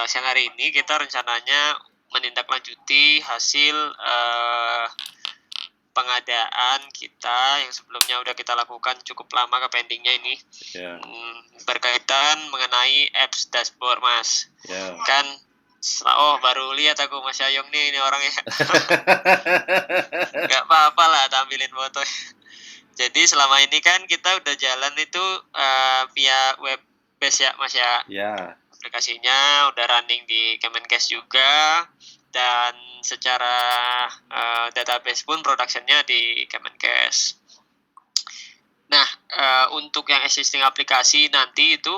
siang hari ini kita rencananya menindaklanjuti hasil pengadaan kita yang sebelumnya udah kita lakukan cukup lama ke pendingnya ini. Berkaitan mengenai apps dashboard, Mas. Kan baru lihat aku Mas Yayong nih, ini orangnya. Gak apa-apa lah tampilin foto. Jadi selama ini kan kita udah jalan itu via web base ya Mas ya. Aplikasinya udah running di Kemenkes juga, dan secara database pun productionnya di Kemenkes. Nah, untuk yang existing aplikasi nanti itu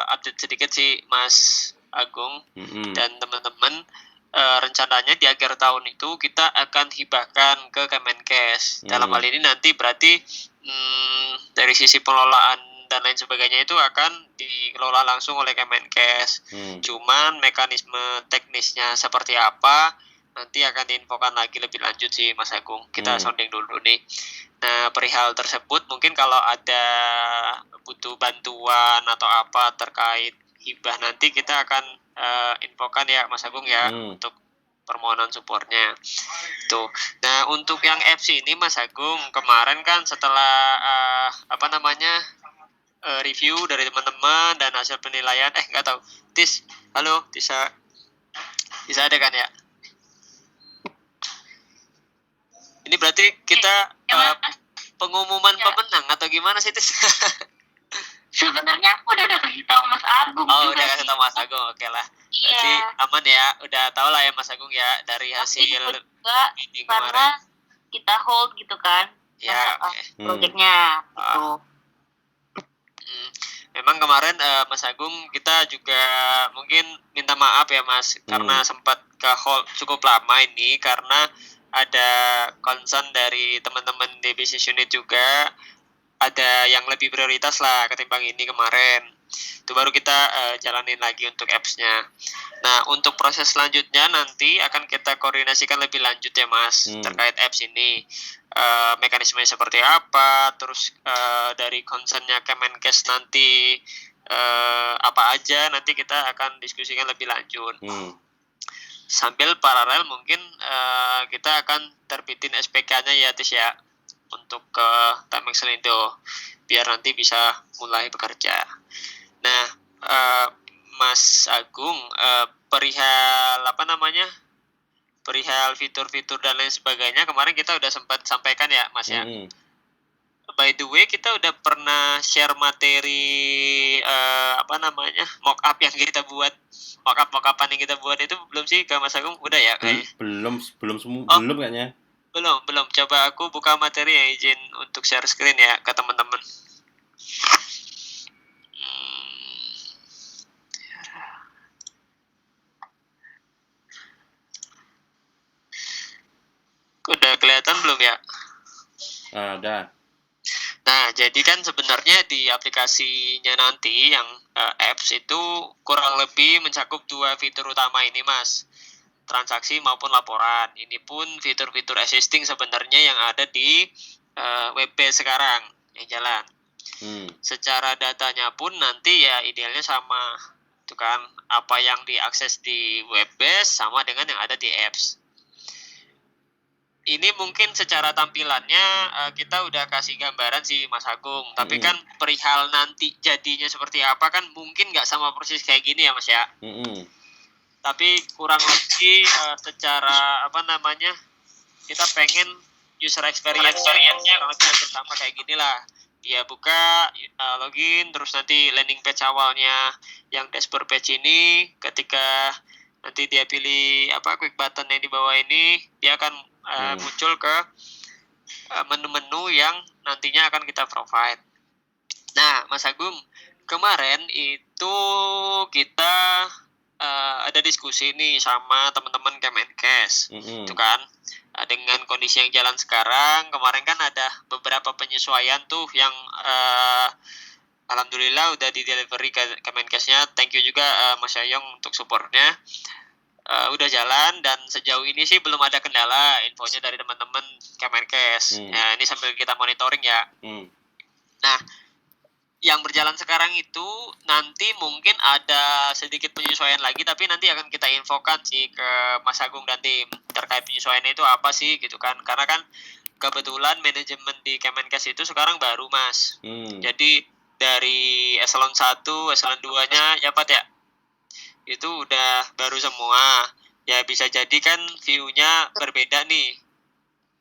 update sedikit sih Mas Agung dan teman-teman. Rencananya di akhir tahun itu kita akan hibahkan ke Kemenkes. Dalam hal ini nanti berarti dari sisi pengelolaan dan lain sebagainya itu akan dikelola langsung oleh Kemenkes. Cuman mekanisme teknisnya seperti apa nanti akan diinfokan lagi lebih lanjut sih Mas Agung. Kita sounding dulu nih. Nah, perihal tersebut mungkin kalau ada butuh bantuan atau apa terkait hibah nanti kita akan infokan ya Mas Agung ya untuk permohonan supportnya. Tuh. Nah, untuk yang apps ini Mas Agung, kemarin kan setelah review dari teman-teman dan hasil penilaian, nggak tahu. Tis, halo, bisa ada kan ya? Ini berarti kita pengumuman pemenang atau gimana sih Tis? Sebenarnya aku udah kasih tahu Mas Agung. Oh, udah kasih tahu Mas Agung, oke lah. Berarti aman ya, udah tahu lah ya Mas Agung ya dari hasil meeting kemarin. Karena kita hold gitu kan, proyeknya gitu. Memang kemarin Mas Agung kita juga mungkin minta maaf ya Mas, karena sempat ke hold cukup lama ini karena ada concern dari teman-teman di business unit juga, ada yang lebih prioritas lah ketimbang ini kemarin. Itu baru kita jalanin lagi untuk apps-nya. Nah, untuk proses selanjutnya nanti akan kita koordinasikan lebih lanjut ya Mas, terkait apps ini. Mekanismenya seperti apa, terus dari concern-nya Kemenkes nanti apa aja, nanti kita akan diskusikan lebih lanjut. Sambil paralel mungkin kita akan terbitin SPK-nya ya Tis ya, untuk ke Timex Selindo biar nanti bisa mulai bekerja. Nah, Mas Agung, perihal fitur-fitur dan lain sebagainya kemarin kita udah sempat sampaikan ya Mas ya. By the way, kita udah pernah share materi mock-up yang kita buat, mock-upan yang kita buat itu belum sih ke Mas Agung? Udah ya kayaknya? Belum kayaknya. Belum. Coba aku buka materi ya, izin untuk share screen ya ke teman-teman. Udah kelihatan belum ya? Ada. Nah, jadi kan sebenarnya di aplikasinya nanti yang apps itu kurang lebih mencakup 2 fitur utama ini Mas, transaksi maupun laporan. Ini pun fitur-fitur existing sebenarnya yang ada di web base sekarang yang jalan. Secara datanya pun nanti ya idealnya sama, itu kan, apa yang diakses di web base sama dengan yang ada di apps. Ini mungkin secara tampilannya kita udah kasih gambaran sih Mas Agung, tapi kan perihal nanti jadinya seperti apa kan mungkin nggak sama persis kayak gini ya Mas ya. Tapi kurang lebih secara kita pengen user experience-nya kurang lebih hampir sama kayak gini lah. Dia buka, login, terus nanti landing page awalnya yang dashboard page ini, ketika nanti dia pilih quick button yang di bawah ini, dia akan muncul ke menu-menu yang nantinya akan kita provide. Nah, Mas Agung, kemarin itu kita ada diskusi nih sama teman-teman Kemenkes, itu kan, dengan kondisi yang jalan sekarang. Kemarin kan ada beberapa penyesuaian tuh yang alhamdulillah udah di delivery ke Kemenkesnya. Thank you juga Mas Yayong untuk supportnya. Udah jalan dan sejauh ini sih belum ada kendala, infonya dari teman-teman Kemenkes. Nah, ini sambil kita monitoring ya. Nah, yang berjalan sekarang itu nanti mungkin ada sedikit penyesuaian penyesuaian lagi, tapi nanti akan kita infokan sih ke Mas Agung dan tim terkait penyesuaian itu apa sih gitu kan. Karena kan kebetulan manajemen di Kemenkes itu sekarang baru, Mas. Jadi dari eselon 1, eselon 2-nya ya Pak ya, itu udah baru semua. Ya bisa jadi kan view-nya berbeda nih.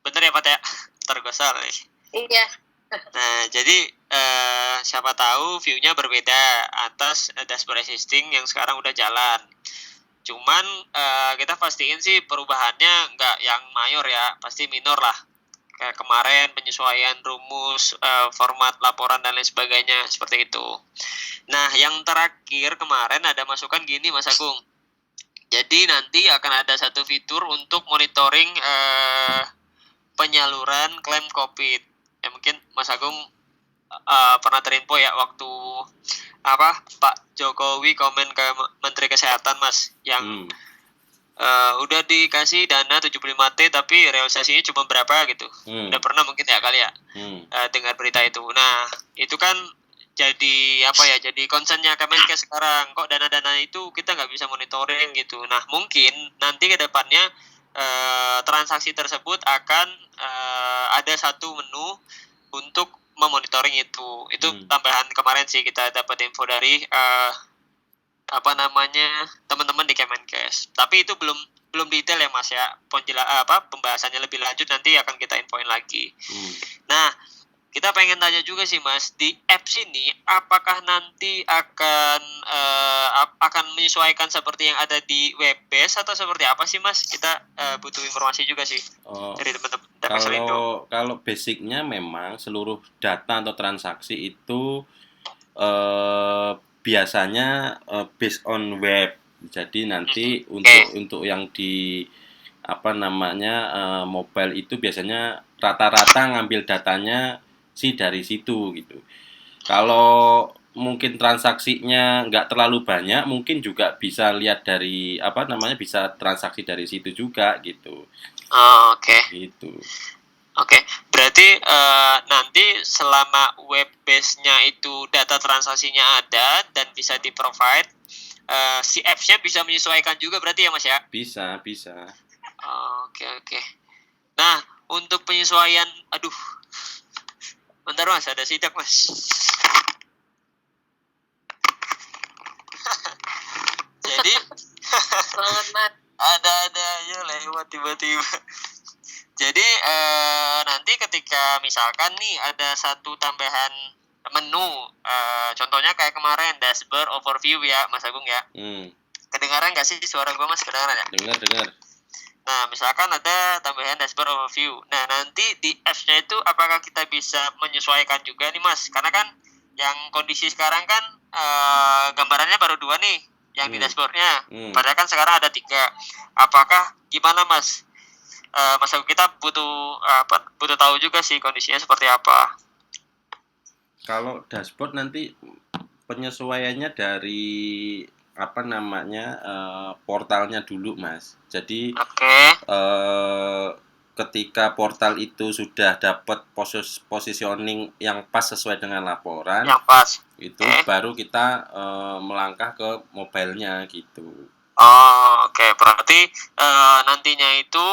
Bener ya Pak ya? Tergosal nih. Iya. Nah, jadi siapa tahu view-nya berbeda atas dashboard existing yang sekarang udah jalan. Cuman kita pastiin sih perubahannya nggak yang mayor ya, pasti minor lah. Kayak kemarin penyesuaian rumus, format laporan dan lain sebagainya, seperti itu. Nah, yang terakhir kemarin ada masukan gini Mas Agung. Jadi nanti akan ada satu fitur untuk monitoring penyaluran klaim COVID. Ya mungkin Mas Agung pernah terinfo ya waktu Pak Jokowi komen ke Menteri Kesehatan Mas yang udah dikasih dana 75T tapi realisasinya cuma berapa gitu. Udah pernah mungkin ya kali ya dengar berita itu. Nah, itu kan jadi jadi concernnya Kemenkes sekarang, kok dana-dana itu kita nggak bisa monitoring gitu. Nah, mungkin nanti ke depannya transaksi tersebut akan ada satu menu untuk memonitoring itu. Itu tambahan kemarin sih kita dapat info dari teman-teman di Kemenkes. Tapi itu belum detail ya Mas ya. Pembahasannya lebih lanjut nanti akan kita infoin lagi. Nah, kita pengen tanya juga sih Mas, di apps ini apakah nanti akan menyesuaikan seperti yang ada di web base atau seperti apa sih Mas? Kita butuh informasi juga sih dari teman-teman. Kalau basicnya memang seluruh data atau transaksi itu biasanya based on web. Jadi nanti untuk yang di mobile itu biasanya rata-rata ngambil datanya sih dari situ gitu. Kalau mungkin transaksinya nggak terlalu banyak, mungkin juga bisa lihat dari bisa transaksi dari situ juga gitu. Oke. Gitu. Oke, berarti nanti selama web base-nya itu data transaksinya ada dan bisa di-provide, si apps-nya bisa menyesuaikan juga berarti ya Mas ya? Bisa. Oke. Nah, untuk penyesuaian, bentar Mas, ada sidak Mas. Jadi, ada aja lewat tiba-tiba. Jadi nanti ketika misalkan nih ada satu tambahan menu, contohnya kayak kemarin dashboard overview ya Mas Agung ya. Kedengaran nggak sih suara gue Mas? Kedengaran ya? Dengar. Nah misalkan ada tambahan dashboard overview. Nah nanti di apps-nya itu apakah kita bisa menyesuaikan juga nih Mas? Karena kan yang kondisi sekarang kan gambarannya baru 2 nih yang di dashboard-nya. Padahal kan sekarang ada 3. Apakah gimana Mas? Mas Agung, kita butuh tahu juga sih kondisinya seperti apa. Kalau dashboard nanti penyesuaiannya dari portalnya dulu Mas. Jadi ketika portal itu sudah dapat positioning yang pas sesuai dengan laporan, itu baru kita melangkah ke mobile-nya gitu. Oke. Berarti nantinya itu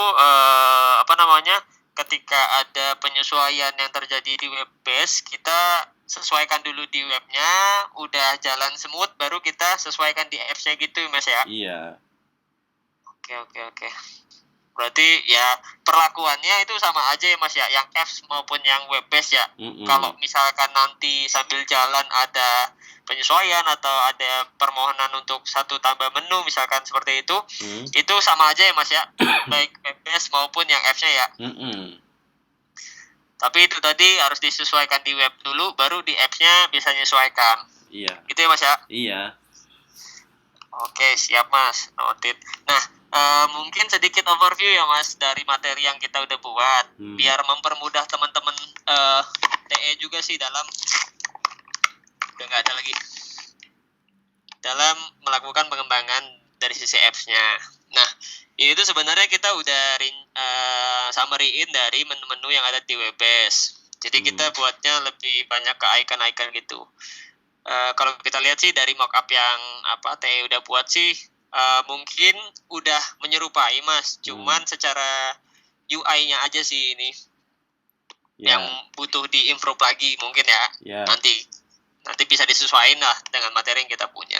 ketika ada penyesuaian yang terjadi di web base, kita sesuaikan dulu di webnya, udah jalan smooth, baru kita sesuaikan di apps-nya gitu Mas ya? Iya. Oke. Berarti ya perlakuannya itu sama aja ya Mas ya, yang apps maupun yang web base ya. Kalau misalkan nanti sambil jalan ada penyesuaian atau ada permohonan untuk satu tambah menu misalkan seperti itu, itu sama aja ya Mas ya, baik web base maupun yang apps-nya ya. Tapi itu tadi harus disesuaikan di web dulu, baru di apps-nya bisa menyesuaikan. Iya. Gitu ya Mas ya? Iya. Oke, siap Mas, noted. Nah, mungkin sedikit overview ya Mas dari materi yang kita udah buat, biar mempermudah teman-teman TE juga sih dalam udah nggak ada lagi dalam melakukan pengembangan dari sisi apps-nya. Nah, ini tuh sebenarnya kita udah summary-in dari menu-menu yang ada di web base. Jadi kita buatnya lebih banyak ke icon-icon gitu. kalau kita lihat sih dari mockup yang TE udah buat sih mungkin udah menyerupai Mas, cuman secara UI-nya aja sih ini yang butuh diimprove lagi mungkin ya. Nanti bisa disesuaikan lah dengan materi yang kita punya.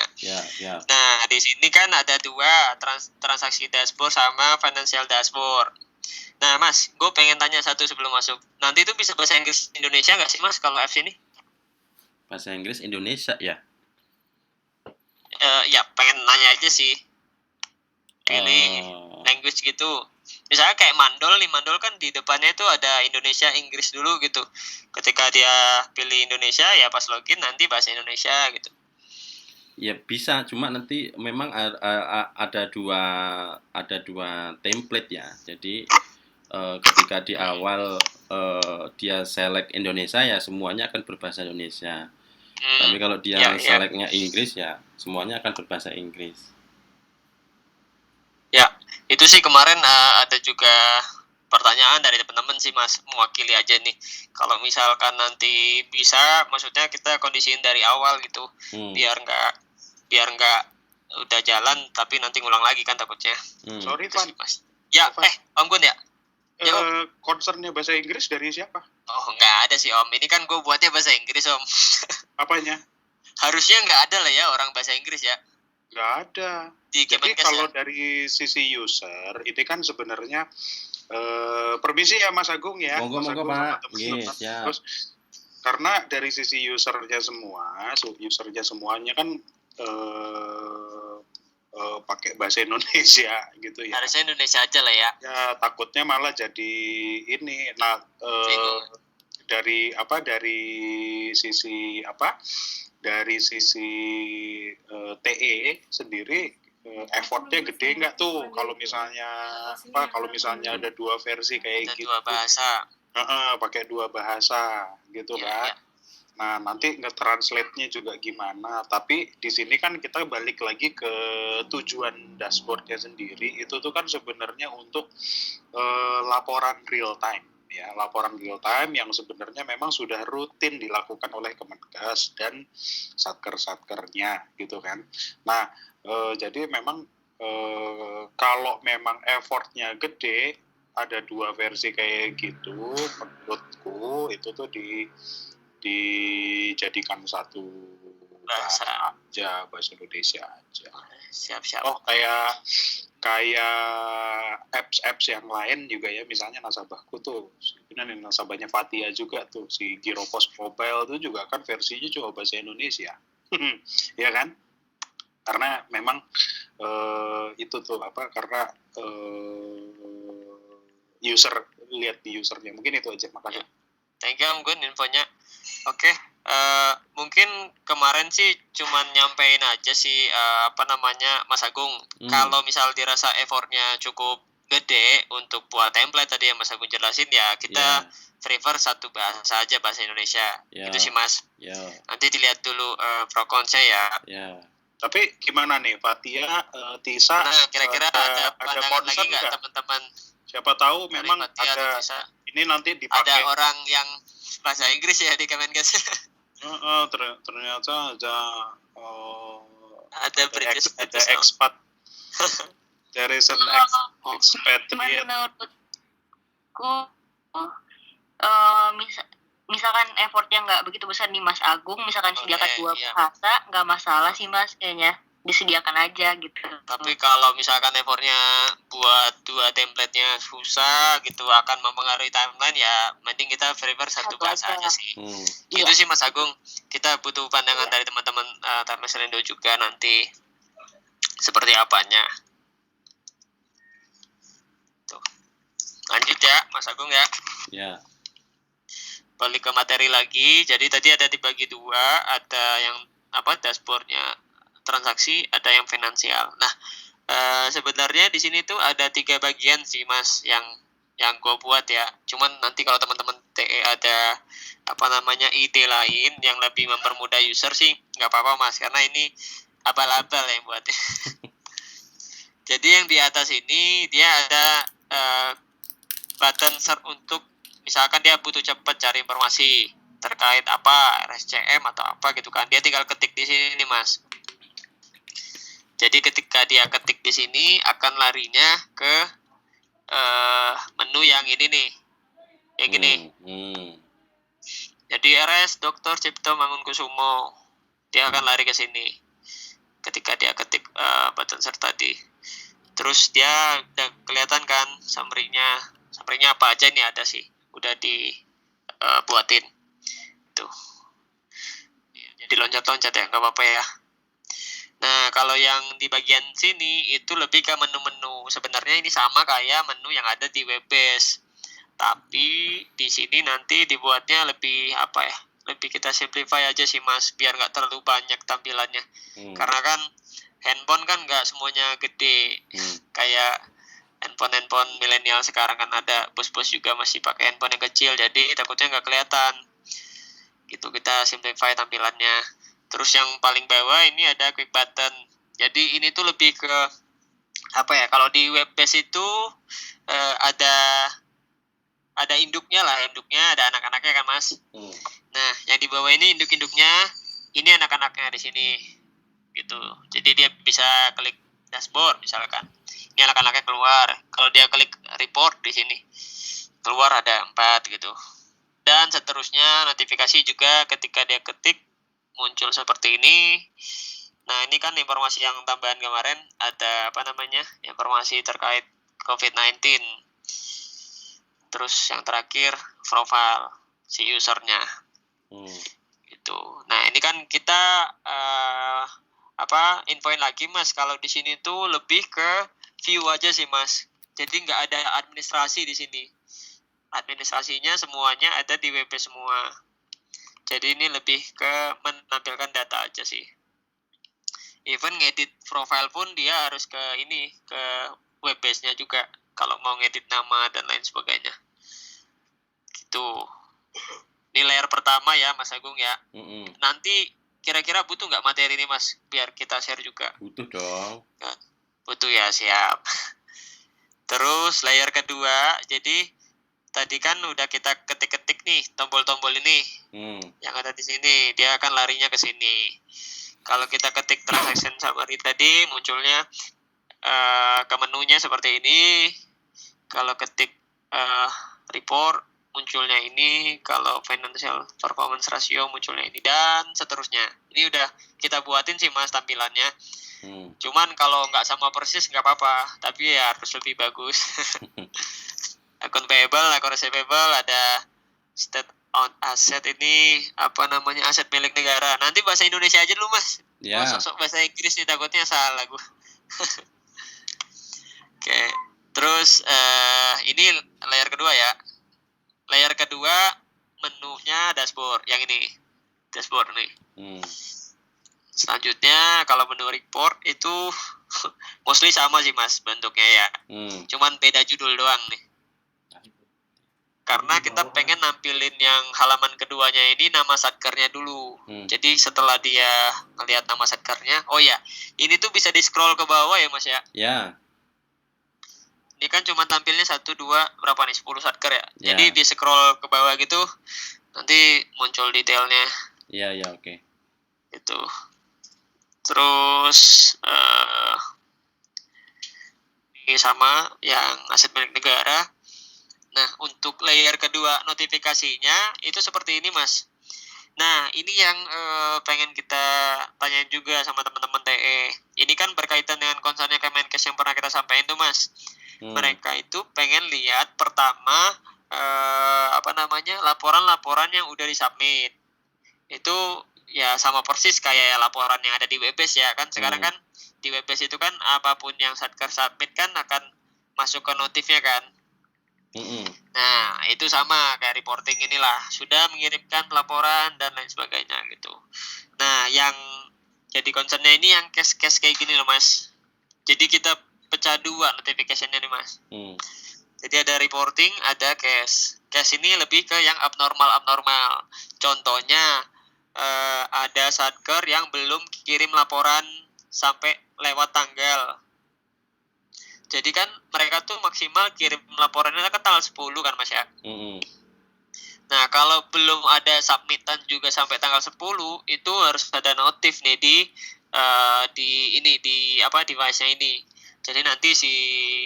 Nah, di sini kan ada dua, transaksi dashboard sama financial dashboard. Nah, Mas, gue pengen tanya satu sebelum masuk. Nanti itu bisa bahasa Inggris Indonesia nggak sih, Mas, kalau apps ini? Bahasa Inggris Indonesia ya? Ya, pengen nanya aja sih. Pilih language gitu. Misalnya kayak Mandol kan di depannya itu ada Indonesia, Inggris dulu gitu. Ketika dia pilih Indonesia, ya pas login nanti bahasa Indonesia gitu. Ya bisa, cuma nanti memang ada dua template ya. Jadi ketika di awal dia select Indonesia ya semuanya akan berbahasa Indonesia. Tapi kalau dia selectnya Inggris ya semuanya akan berbahasa Inggris. Ya, itu sih kemarin ada juga pertanyaan dari teman-teman sih Mas, mewakili aja nih. Kalau misalkan nanti bisa, maksudnya kita kondisiin dari awal gitu, biar nggak udah jalan tapi nanti ngulang lagi kan takutnya. Sorry Van. Mas. Ya, Om Gun ya. Concernnya bahasa Inggris dari siapa? Oh, nggak ada sih Om. Ini kan gue buatnya bahasa Inggris Om. Apanya? Harusnya nggak ada lah ya orang bahasa Inggris ya. Nggak ada. Jadi kalau dari sisi user, ini kan sebenarnya permisi ya Mas Agung ya. Mas Agung Pak. Terus karena dari sisi usernya semuanya kan pakai bahasa Indonesia gitu ya. Harusnya Indonesia aja lah ya. Ya takutnya malah jadi ini. Nah dari sisi TE sendiri effortnya gede nggak tuh kalau misalnya ada dua versi kayak ada gitu. Dua bahasa. Pakai dua bahasa gitu kan. Ya. Nah, nanti nge-translate-nya juga gimana. Tapi di sini kan kita balik lagi ke tujuan dashboard-nya sendiri. Itu tuh kan sebenarnya untuk laporan real time. Ya, laporan real time yang sebenarnya memang sudah rutin dilakukan oleh Kemenkes dan satker-satkernya gitu kan. Nah, jadi memang kalau memang effortnya gede, ada dua versi kayak gitu, menurutku itu tuh dijadikan satu bahasa aja, bahasa Indonesia aja. Siap. Oh, kayak apps yang lain juga ya, misalnya nasabahku tuh, ini nasabahnya Fatia juga tuh, si Giropos Mobile tuh juga kan versinya cuma bahasa Indonesia, ya kan? Karena memang itu tuh karena user lihat di usernya. Mungkin itu aja, makasih. Thank you Om Gun infonya. Oke, mungkin kemarin sih cuman nyampein aja sih Mas Agung. Kalau misal dirasa effortnya cukup gede untuk buat template tadi yang Mas Agung jelasin ya kita prefer satu bahasa aja, bahasa Indonesia. Itu sih Mas. Nanti dilihat dulu pro kontra ya. Tapi gimana nih Fatia, Tisa? Nah, kira-kira ada pandangan lagi nggak teman-teman? Siapa tahu memang ada ini nanti dipakai. Ada orang yang bahasa Inggris ya di Kemenkes. Ternyata ada expat. There is an expatriate. Misalkan effortnya nggak begitu besar nih Mas Agung, misalkan sediakan dua bahasa, nggak masalah sih Mas, kayaknya disediakan aja gitu. Tapi kalau misalkan effortnya buat dua template-nya susah gitu, akan mempengaruhi timeline ya, mending kita prefer satu bahasa aja sih. Gitu sih Mas Agung. Kita butuh pandangan dari teman-teman Timeless Rendo juga nanti seperti apanya. Tuh. Lanjut ya Mas Agung ya. Ya. Balik ke materi lagi. Jadi tadi ada dibagi dua, ada yang dashboardnya transaksi, ada yang finansial. Nah, sebenarnya di sini tuh ada 3 bagian sih Mas yang gue buat ya. Cuman nanti kalau teman-teman TE ada ide lain yang lebih mempermudah user sih nggak apa-apa Mas, karena ini abal-abal yang buatnya. Jadi yang di atas ini dia ada button search untuk misalkan dia butuh cepat cari informasi, terkait apa RSCM atau apa gitu kan, dia tinggal ketik di sini nih Mas. Jadi ketika dia ketik di sini akan larinya ke menu yang ini nih, yang gini. Jadi RS Dr. Cipto Mangunkusumo, dia akan lari ke sini ketika dia ketik button search tadi. Terus dia udah kelihatan kan summary-nya apa aja nih, ada sih, udah dibuatin tuh. Jadi loncat-loncat ya, nggak apa-apa ya. Nah, kalau yang di bagian sini itu lebih ke menu-menu. Sebenarnya ini sama kayak menu yang ada di Webbase. Tapi di sini nanti dibuatnya lebih apa ya? Lebih kita simplify aja sih Mas, biar nggak terlalu banyak tampilannya. Karena kan handphone kan nggak semuanya gede. Kayak handphone milenial sekarang kan ada bos-bos juga masih pakai handphone yang kecil, jadi takutnya nggak kelihatan. Gitu, kita simplify tampilannya. Terus yang paling bawah ini ada quick button. Jadi ini tuh lebih ke apa ya? Kalau di Webbase itu ada induknya lah, ada anak-anaknya kan Mas. Nah, yang di bawah ini induk-induknya, ini anak-anaknya di sini. Gitu. Jadi dia bisa klik dashboard misalkan. Ini anak-anaknya keluar. Kalau dia klik report di sini, keluar ada 4 gitu. Dan seterusnya, notifikasi juga ketika dia ketik muncul seperti ini. Nah, ini kan informasi yang tambahan kemarin, ada informasi terkait COVID-19. Terus yang terakhir profile si usernya. Gitu. Nah, ini kan kita infoin lagi Mas, kalau di sini tuh lebih ke view aja sih Mas. Jadi nggak ada administrasi di sini. Administrasinya semuanya ada di Webbase semua. Jadi ini lebih ke menampilkan data aja sih. Even ngedit profile pun dia harus ke Webbase-nya juga kalau mau ngedit nama dan lain sebagainya. Gitu. Ini layer pertama ya Mas Agung ya. Nanti kira-kira butuh nggak materi ini Mas, biar kita share juga? Butuh dong. Butuh ya, siap. Terus layer kedua, jadi tadi kan udah kita ketik-ketik nih tombol-tombol ini yang ada di sini, dia akan larinya ke sini. Kalau kita ketik transaction summary tadi, munculnya ke menunya seperti ini. Kalau ketik report, munculnya ini. Kalau financial performance ratio, munculnya ini, dan seterusnya. Ini udah kita buatin sih Mas tampilannya. Cuman kalau nggak sama persis nggak apa-apa, tapi ya harus lebih bagus. Akun payable, akun receivable, ada state on asset, ini aset milik negara. Nanti bahasa Indonesia aja dulu Mas. Ya. Sok-sok bahasa Inggris nih, takutnya salah gue. Oke. Terus ini layer kedua ya. Layer kedua menunya dashboard, yang ini dashboard nih. Selanjutnya kalau menu report itu mostly sama sih Mas bentuknya ya. Cuman beda judul doang nih. Karena kita pengen nampilin yang halaman keduanya ini nama satkernya dulu. Jadi setelah dia ngelihat nama satkernya, oh ya, ini tuh bisa di scroll ke bawah ya Mas ya? Ya. Ini kan cuma tampilnya 1, 2, berapa nih? 10 satker ya? Jadi di scroll ke bawah gitu, nanti muncul detailnya. Iya, oke. Itu. Terus ini sama yang aset milik negara. Nah, untuk layer kedua notifikasinya itu seperti ini Mas. Nah, ini yang pengen kita tanyain juga sama teman-teman TE. Ini kan berkaitan dengan concernnya Kemenkes yang pernah kita sampaikan tuh Mas. Mereka itu pengen lihat pertama laporan-laporan yang udah disubmit. Itu ya sama persis kayak laporan yang ada di Webbase ya kan. Sekarang kan di Webbase itu kan apapun yang Satker submit kan akan masuk ke notifnya kan. Nah, itu sama kayak reporting inilah, sudah mengirimkan laporan dan lain sebagainya gitu. Nah, yang jadi concernnya ini yang case-case kayak gini loh Mas. Jadi kita pecah dua notification-nya nih Mas. Jadi ada reporting, ada case. Case ini lebih ke yang abnormal. Contohnya ada Satker yang belum kirim laporan sampai lewat tanggal. Jadi kan mereka tuh maksimal kirim laporannya kan tanggal 10 kan Mas ya. Nah, kalau belum ada submitan juga sampai tanggal 10, itu harus ada notif nih di device-nya ini. Jadi nanti si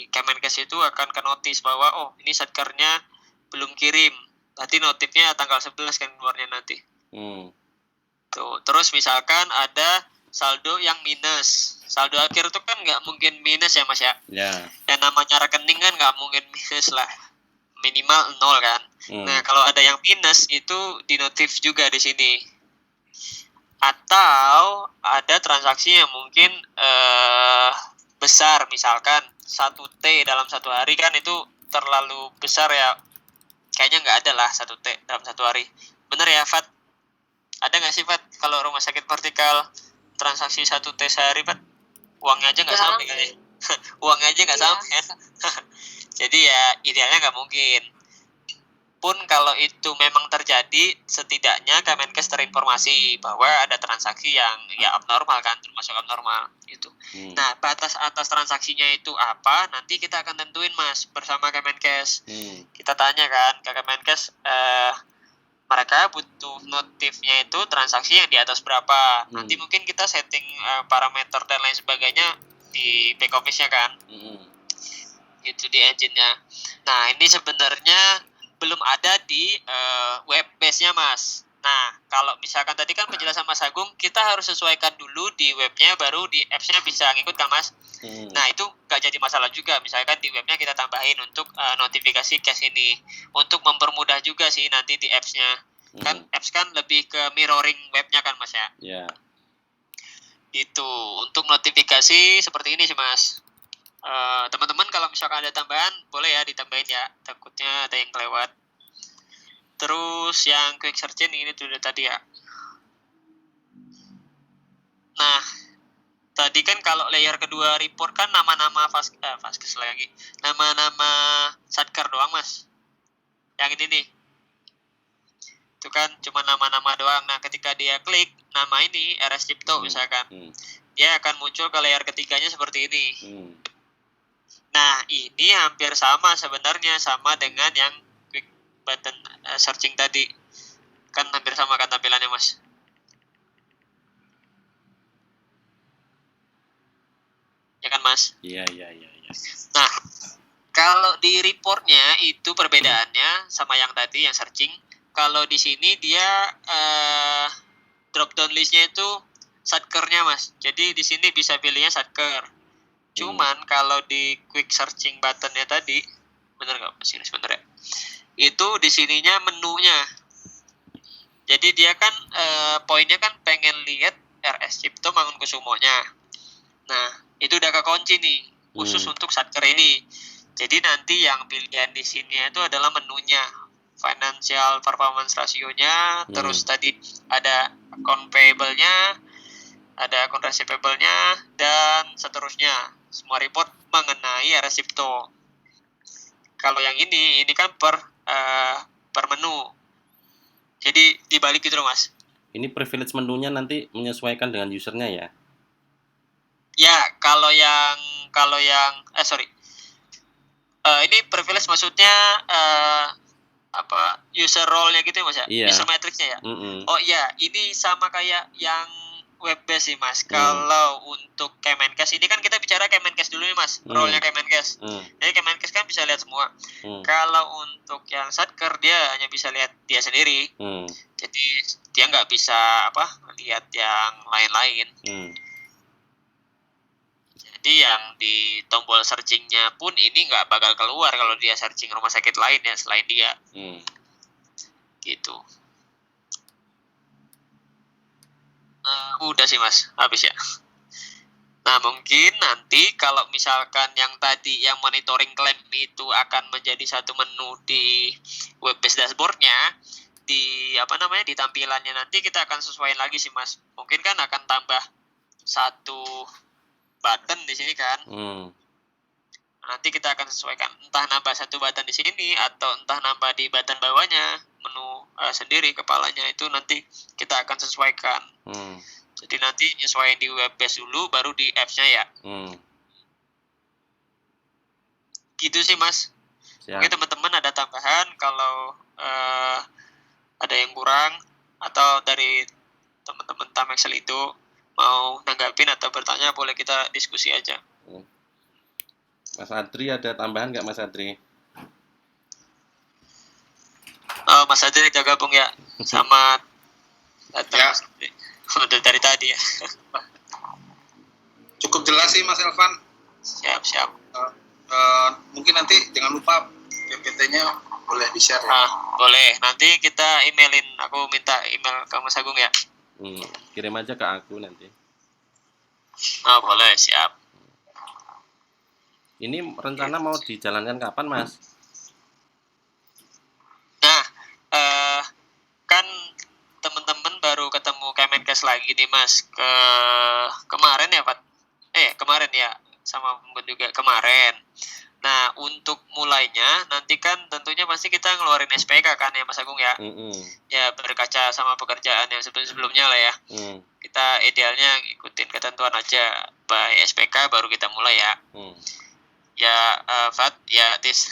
Kemenkes itu akan ke notis bahwa oh, ini satkernya belum kirim. Berarti notifnya tanggal 11 kan keluarnya nanti. Tuh, terus misalkan ada saldo yang minus. Saldo akhir itu kan nggak mungkin minus ya, Mas ya. Yang namanya rekening kan nggak mungkin minus lah. Minimal 0 kan. Nah, kalau ada yang minus itu dinotif juga di sini. Atau ada transaksi yang mungkin besar, misalkan 1T dalam satu hari kan itu terlalu besar ya. Kayaknya nggak ada lah 1T dalam satu hari. Bener ya, Fat? Ada nggak sih, Fat? Kalau rumah sakit vertikal transaksi 1T sehari, Fat? Uangnya aja nggak sampai kan ya? Uangnya aja nggak sampai kan? Jadi ya idealnya nggak mungkin. Pun kalau itu memang terjadi, setidaknya Kemenkes terinformasi bahwa ada transaksi yang ya abnormal kan, termasuk abnormal itu. Nah, batas atas transaksinya itu apa? Nanti kita akan tentuin, Mas, bersama Kemenkes. Kita tanya kan ke Kemenkes, mereka butuh notifnya itu transaksi yang di atas berapa. Nanti mungkin kita setting parameter dan lain sebagainya di back office-nya kan. Itu di engine-nya. Nah, ini sebenarnya belum ada di web base-nya, Mas. Nah, kalau misalkan tadi kan penjelasan Mas Agung, kita harus sesuaikan dulu di webnya, baru di apps-nya bisa ngikut kan, Mas? Nah, itu nggak jadi masalah juga. Misalkan di webnya kita tambahin untuk notifikasi cash ini. Untuk mempermudah juga sih nanti di apps-nya. Kan apps kan lebih ke mirroring webnya kan, Mas ya? Itu. Untuk notifikasi seperti ini sih, Mas. Teman-teman kalau misalkan ada tambahan boleh ya ditambahin ya, takutnya ada yang kelewat. Terus yang quick searching ini tuh tadi ya. Nah, tadi kan kalau layer kedua report kan nama-nama Vaskes lagi, nama-nama satker doang, Mas. Yang ini nih, itu kan cuma nama-nama doang. Nah, ketika dia klik nama ini RS Cipto misalkan, dia akan muncul ke layer ketiganya seperti ini. Nah, ini hampir sama sebenarnya, sama dengan yang quick button searching tadi. Kan hampir sama kan tampilannya, Mas. Ya kan, Mas? Iya. Nah, kalau di reportnya itu perbedaannya sama yang tadi, yang searching. Kalau di sini dia drop down listnya itu satkernya, Mas. Jadi di sini bisa pilihnya satker. Cuman kalau di quick searching buttonnya tadi, bener nggak sih sebenarnya? Itu di sininya menunya. Jadi dia kan poinnya kan pengen lihat RS Cipto Mangunkusumonya. Nah, itu udah kekunci nih, khusus untuk satker ini. Jadi nanti yang pilihan di sini itu adalah menunya, financial performance ratio-nya, terus tadi ada account payable-nya, ada account receivable-nya, dan seterusnya. Semua report mengenai RS Cipto. Kalau yang ini kan per menu. Jadi dibalik gitu loh, Mas. Ini privilege menunya nanti menyesuaikan dengan usernya ya? Ya, kalau yang ini privilege maksudnya user role-nya gitu ya, Mas ya? Iya. User matrix-nya ya? Oh iya, ini sama kayak yang web base sih, Mas. Kalau untuk Kemenkes ini kan kita bicara Kemenkes dulu nih, Mas. Role-nya Kemenkes. Jadi Kemenkes kan bisa lihat semua. Kalau untuk yang satker dia hanya bisa lihat dia sendiri. Jadi dia nggak bisa lihat yang lain-lain. Jadi yang di tombol searching-nya pun ini nggak bakal keluar kalau dia searching rumah sakit lain ya selain dia. Gitu. Udah sih, Mas, habis ya. Nah, mungkin nanti kalau misalkan yang tadi yang monitoring klaim itu akan menjadi satu menu di web based dashboard-nya, di di tampilannya nanti kita akan sesuaiin lagi sih, Mas. Mungkin kan akan tambah satu button di sini kan. Nanti kita akan sesuaikan, entah nambah satu button di sini atau entah nambah di button bawahnya menu sendiri kepalanya, itu nanti kita akan sesuaikan. Jadi nanti nyesuaiin di web base dulu, baru di apps-nya ya. Gitu sih, Mas. Siap. Mungkin teman-teman ada tambahan kalau ada yang kurang atau dari teman-teman Tamexel itu mau nanggapin atau bertanya, boleh kita diskusi aja. Mas Adri ada tambahan nggak, Mas Adri? Mas Adri udah gabung ya sama ya. Udah dari tadi ya. Cukup jelas sih Mas Elvan. Siap. Mungkin nanti jangan lupa PPT-nya boleh di-share ya. Boleh, nanti kita emailin, aku minta email ke Mas Agung ya. Kirim aja ke aku nanti. Boleh, siap. Ini rencana mau dijalankan kapan, Mas? Nah, kan teman-teman baru ketemu Kemenkes lagi nih Mas, kemarin ya Pak? Kemarin ya, sama Bun juga kemarin. Nah, untuk mulainya nanti kan tentunya pasti kita ngeluarin SPK kan ya Mas Agung ya. Ya berkaca sama pekerjaan yang sebelum-sebelumnya lah ya. Kita idealnya ikutin ketentuan aja by SPK baru kita mulai ya. Ya Fat, ya Tis.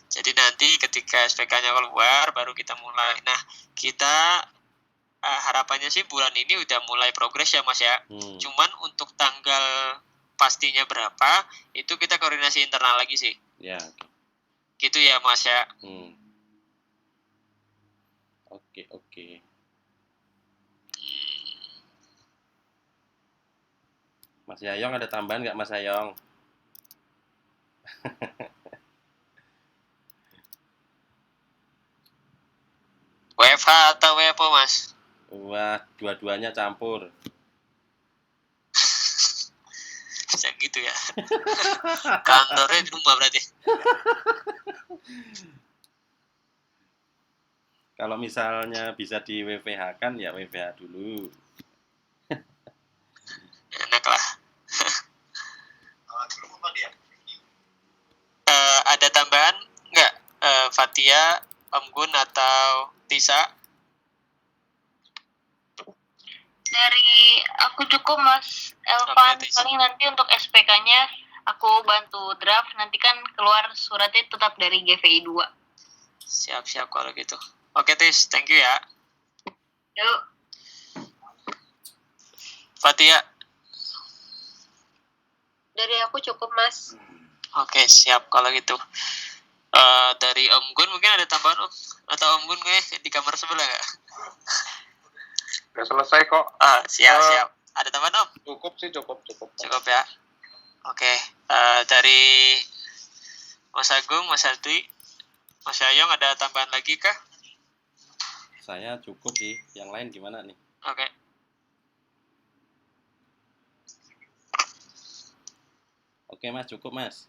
Jadi nanti ketika SPK-nya keluar baru kita mulai. Nah, kita harapannya sih bulan ini udah mulai progres ya Mas ya. Cuman untuk tanggal pastinya berapa itu kita koordinasi internal lagi sih. Ya. Gitu ya Mas ya. Oke. Mas Yayong ada tambahan nggak, Mas Yayong? WFH atau WFO Mas? Wah, dua-duanya campur. Bisa gitu ya. Kantornya di rumah berarti. Kalau misalnya bisa di WFH kan ya WFH dulu. Enak lah. Ada tambahan nggak, Fatia, Om Gun atau Tisa? Dari aku cukup Mas Elvan. Paling nanti untuk SPK-nya aku bantu draft, nanti kan keluar suratnya tetap dari GVI 2. Siap kalau gitu. Oke Tis, thank you ya. Yuk. Fatia? Dari aku cukup Mas. Oke, siap kalau gitu. Dari Om Gun mungkin ada tambahan Om? Atau Om Gun di kamar sebelah nggak? Udah selesai kok. Siap. Ada tambahan Om? Cukup sih, cukup. Cukup ya. Oke, dari Mas Agung, Mas Adri, Mas Yayong ada tambahan lagi kah? Saya cukup sih. Yang lain gimana nih? Oke. Oke Mas, cukup Mas.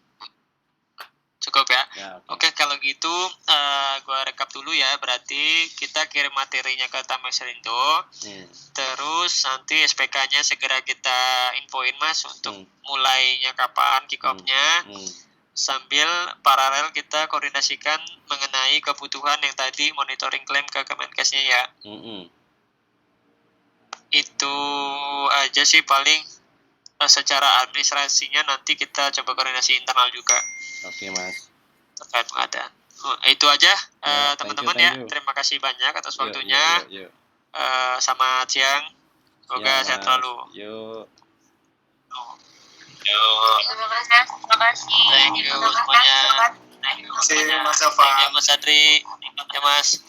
Cukup ya? Oke, kalau gitu gua rekap dulu ya. Berarti kita kirim materinya ke Tamexel Indo. Terus nanti SPK-nya segera kita infoin Mas untuk mulainya kapan, kick off-nya. Sambil paralel kita koordinasikan mengenai kebutuhan yang tadi monitoring klaim ke Kemenkesnya ya. Itu aja sih paling. Secara administrasinya nanti kita coba koordinasi internal juga. Oke Mas. Terkait pengadaan. Itu aja teman-teman ya. Terima kasih banyak atas waktunya. Selamat siang. Semoga sehat selalu. Terima kasih. Thank you semuanya. Terima kasih Mas Elvan. Mas Adri. Ya Mas.